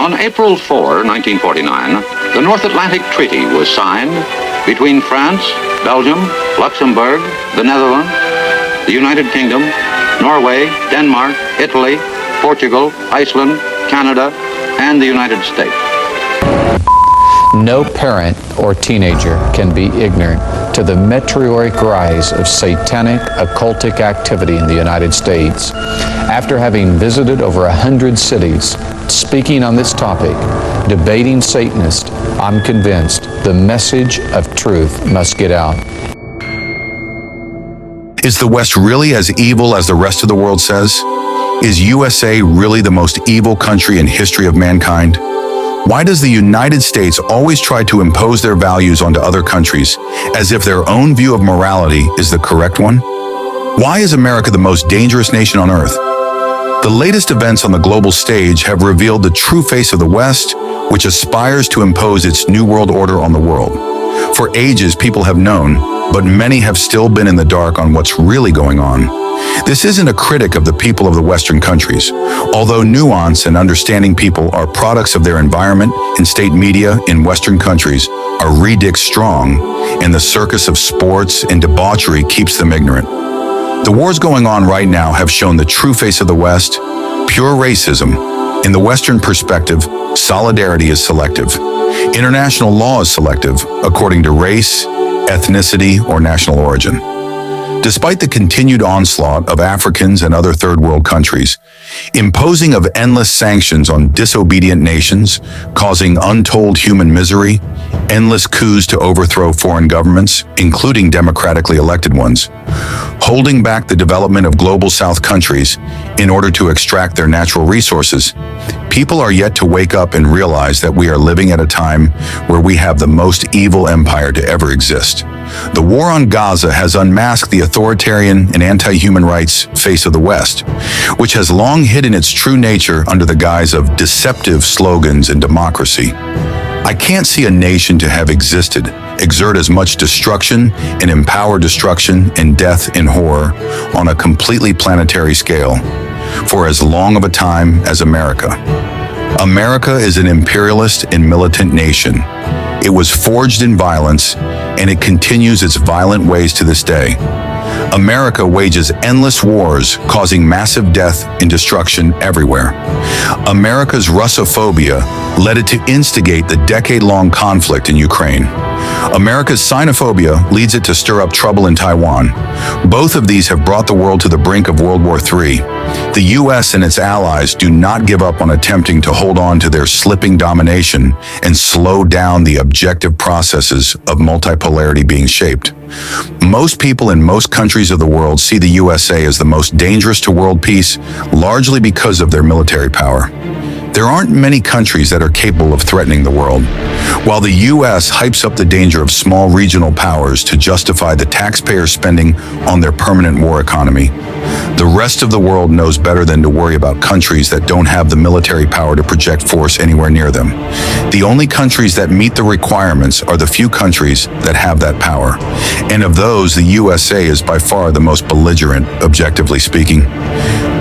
On April 4, 1949, the North Atlantic Treaty was signed between France, Belgium, Luxembourg, the Netherlands, the United Kingdom, Norway, Denmark, Italy, Portugal, Iceland, Canada, and the United States. No parent or teenager can be ignorant to the meteoric rise of satanic occultic activity in the United States. After having visited over 100 cities, speaking on this topic, debating Satanists, I'm convinced the message of truth must get out. Is the West really as evil as the rest of the world says? Is USA really the most evil country in history of mankind? Why does the United States always try to impose their values onto other countries as if their own view of morality is the correct one? Why is America the most dangerous nation on earth? The latest events on the global stage have revealed the true face of the West, which aspires to impose its new world order on the world. For ages, people have known, but many have still been in the dark on what's really going on. This isn't a critic of the people of the Western countries, although nuance and understanding people are products of their environment, and state media in Western countries are ridiculous strong, and the circus of sports and debauchery keeps them ignorant. The wars going on right now have shown the true face of the West, pure racism. In the Western perspective, solidarity is selective. International law is selective, according to race, ethnicity, or national origin. Despite the continued onslaught of Africans and other third world countries, imposing of endless sanctions on disobedient nations, causing untold human misery, endless coups to overthrow foreign governments, including democratically elected ones, holding back the development of global South countries in order to extract their natural resources, people are yet to wake up and realize that we are living at a time where we have the most evil empire to ever exist. The war on Gaza has unmasked the authoritarian and anti-human rights face of the West, which has long hidden its true nature under the guise of deceptive slogans and democracy. I can't see a nation to have existed, exert as much destruction and empower destruction and death and horror on a completely planetary scale for as long of a time as America. America is an imperialist and militant nation. It was forged in violence, and it continues its violent ways to this day. America wages endless wars, causing massive death and destruction everywhere. America's Russophobia led it to instigate the decade-long conflict in Ukraine. America's xenophobia leads it to stir up trouble in Taiwan. Both of these have brought the world to the brink of World War III. The U.S. and its allies do not give up on attempting to hold on to their slipping domination and slow down the objective processes of multipolarity being shaped. Most people in most countries of the world see the USA as the most dangerous to world peace, largely because of their military power. There aren't many countries that are capable of threatening the world. While the U.S. hypes up the danger of small regional powers to justify the taxpayer spending on their permanent war economy, the rest of the world knows better than to worry about countries that don't have the military power to project force anywhere near them. The only countries that meet the requirements are the few countries that have that power. And of those, the USA is by far the most belligerent, objectively speaking.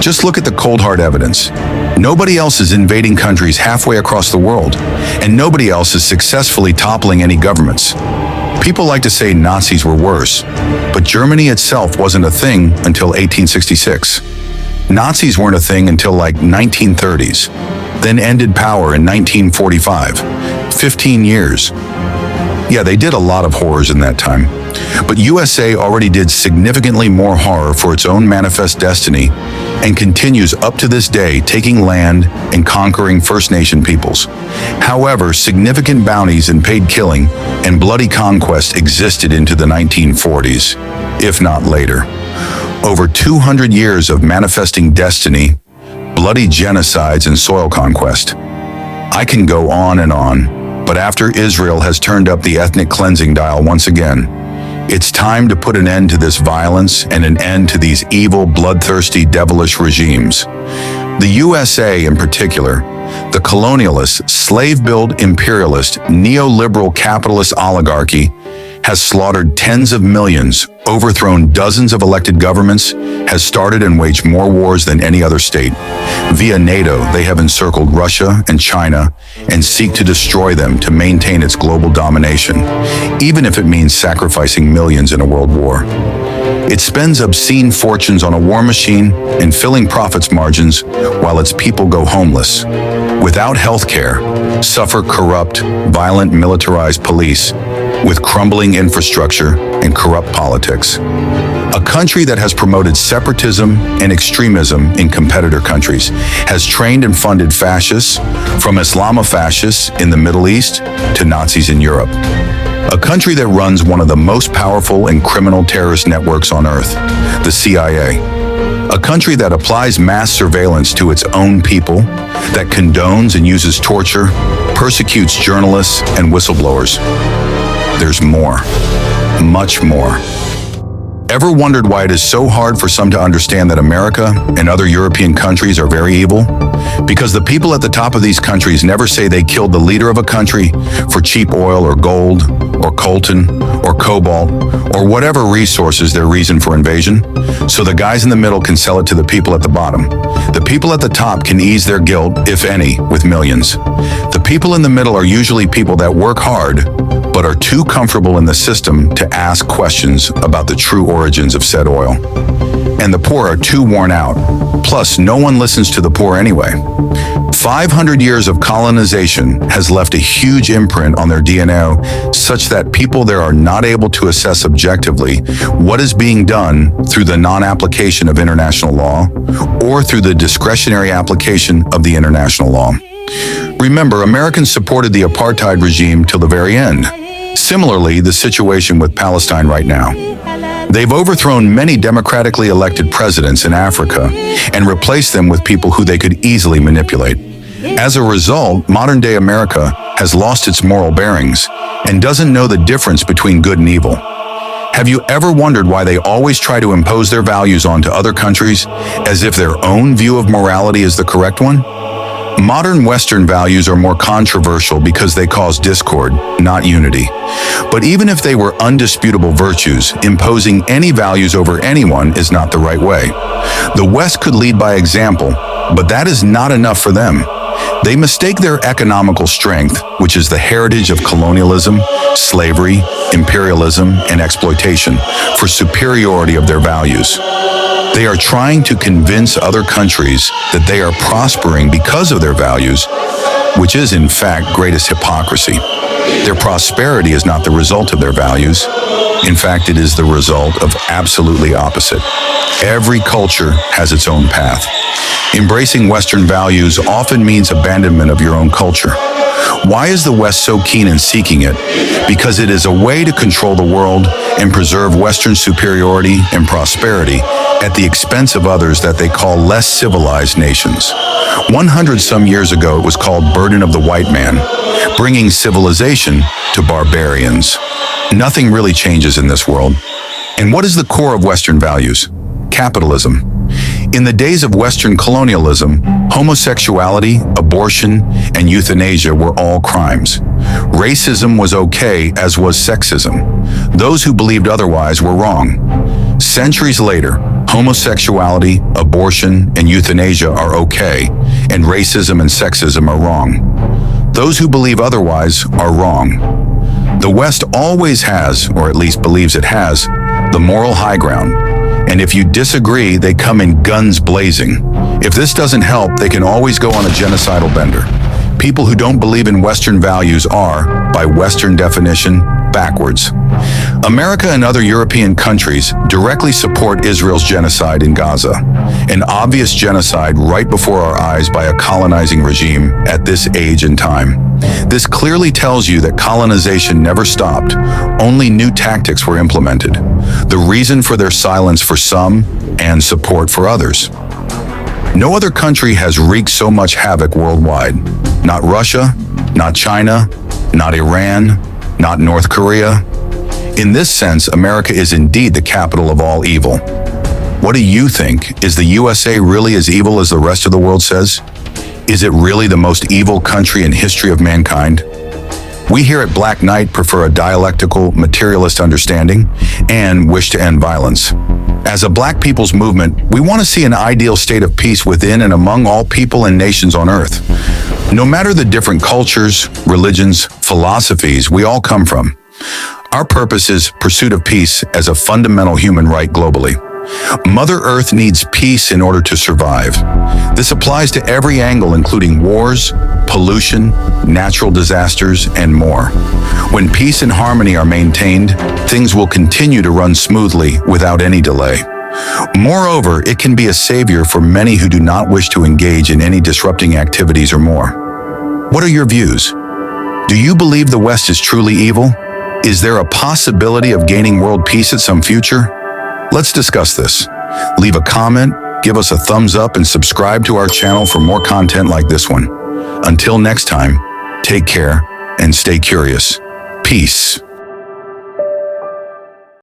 Just look at the cold hard evidence. Nobody else is invading countries halfway across the world, and nobody else is successfully toppling any governments. People like to say Nazis were worse, but Germany itself wasn't a thing until 1866. Nazis weren't a thing until like 1930s, then ended power in 1945. 15 years. Yeah, they did a lot of horrors in that time. But USA already did significantly more horror for its own manifest destiny and continues up to this day taking land and conquering First Nation peoples. However, significant bounties and paid killing and bloody conquest existed into the 1940s, if not later. Over 200 years of manifesting destiny, bloody genocides and soil conquest. I can go on and on, but after Israel has turned up the ethnic cleansing dial once again, it's time to put an end to this violence and an end to these evil, bloodthirsty, devilish regimes. The USA, in particular, The colonialist, slave-built imperialist, neoliberal capitalist oligarchy has slaughtered tens of millions, overthrown dozens of elected governments, has started and waged more wars than any other state. Via NATO, they have encircled Russia and China and seek to destroy them to maintain its global domination, even if it means sacrificing millions in a world war. It spends obscene fortunes on a war machine and filling profits margins while its people go homeless, without health care, suffer corrupt, violent militarized police, with crumbling infrastructure and corrupt politics. A country that has promoted separatism and extremism in competitor countries, has trained and funded fascists, from Islamofascists in the Middle East to Nazis in Europe. A country that runs one of the most powerful and criminal terrorist networks on earth, the CIA. A country that applies mass surveillance to its own people, that condones and uses torture, persecutes journalists and whistleblowers. There's more, much more. Ever wondered why it is so hard for some to understand that America and other European countries are very evil? Because the people at the top of these countries never say they killed the leader of a country for cheap oil or gold or coltan or cobalt or whatever resources their reason for invasion. So the guys in the middle can sell it to the people at the bottom. The people at the top can ease their guilt, if any, with millions. The people in the middle are usually people that work hard but are too comfortable in the system to ask questions about the true origins of said oil. And the poor are too worn out. Plus, no one listens to the poor anyway. 500 years of colonization has left a huge imprint on their DNA, such that people there are not able to assess objectively what is being done through the non-application of international law or through the discretionary application of the international law. Remember, Americans supported the apartheid regime till the very end. Similarly, the situation with Palestine right now. They've overthrown many democratically elected presidents in Africa and replaced them with people who they could easily manipulate. As a result, modern-day America has lost its moral bearings and doesn't know the difference between good and evil. Have you ever wondered why they always try to impose their values onto other countries as if their own view of morality is the correct one? Modern Western values are more controversial because they cause discord, not unity. But even if they were undisputable virtues, imposing any values over anyone is not the right way. The West could lead by example, but that is not enough for them. They mistake their economical strength, which is the heritage of colonialism, slavery, imperialism, and exploitation, for superiority of their values. They are trying to convince other countries that they are prospering because of their values, which is in fact greatest hypocrisy. Their prosperity is not the result of their values. In fact, it is the result of absolutely opposite. Every culture has its own path. Embracing Western values often means abandonment of your own culture. Why is the West so keen in seeking it? Because it is a way to control the world and preserve Western superiority and prosperity at the expense of others that they call less civilized nations. 100 some years ago, it was called burden of the white man, bringing civilization to barbarians. Nothing really changes in this world. And what is the core of Western values? Capitalism. In the days of Western colonialism, homosexuality, abortion, and euthanasia were all crimes. Racism was okay, as was sexism. Those who believed otherwise were wrong. Centuries later, homosexuality, abortion, and euthanasia are okay, and racism and sexism are wrong. Those who believe otherwise are wrong. The West always has, or at least believes it has, the moral high ground. And if you disagree, they come in guns blazing. If this doesn't help, they can always go on a genocidal bender. People who don't believe in Western values are, by Western definition, backwards. America and other European countries directly support Israel's genocide in Gaza, an obvious genocide right before our eyes by a colonizing regime at this age and time. This clearly tells you that colonization never stopped, only new tactics were implemented. The reason for their silence for some and support for others. No other country has wreaked so much havoc worldwide. Not Russia, not China, not Iran, not North Korea. In this sense, America is indeed the capital of all evil. What do you think? Is the USA really as evil as the rest of the world says? Is it really the most evil country in history of mankind? We here at Black Knight prefer a dialectical, materialist understanding and wish to end violence. As a Black people's movement, we want to see an ideal state of peace within and among all people and nations on earth. No matter the different cultures, religions, philosophies we all come from, our purpose is pursuit of peace as a fundamental human right globally. Mother Earth needs peace in order to survive. This applies to every angle, including wars, pollution, natural disasters, and more. When peace and harmony are maintained, things will continue to run smoothly without any delay. Moreover, it can be a savior for many who do not wish to engage in any disrupting activities or more. What are your views? Do you believe the West is truly evil? Is there a possibility of gaining world peace at some future? Let's discuss this. Leave a comment, give us a thumbs up, and subscribe to our channel for more content like this one. Until next time, take care and stay curious. Peace.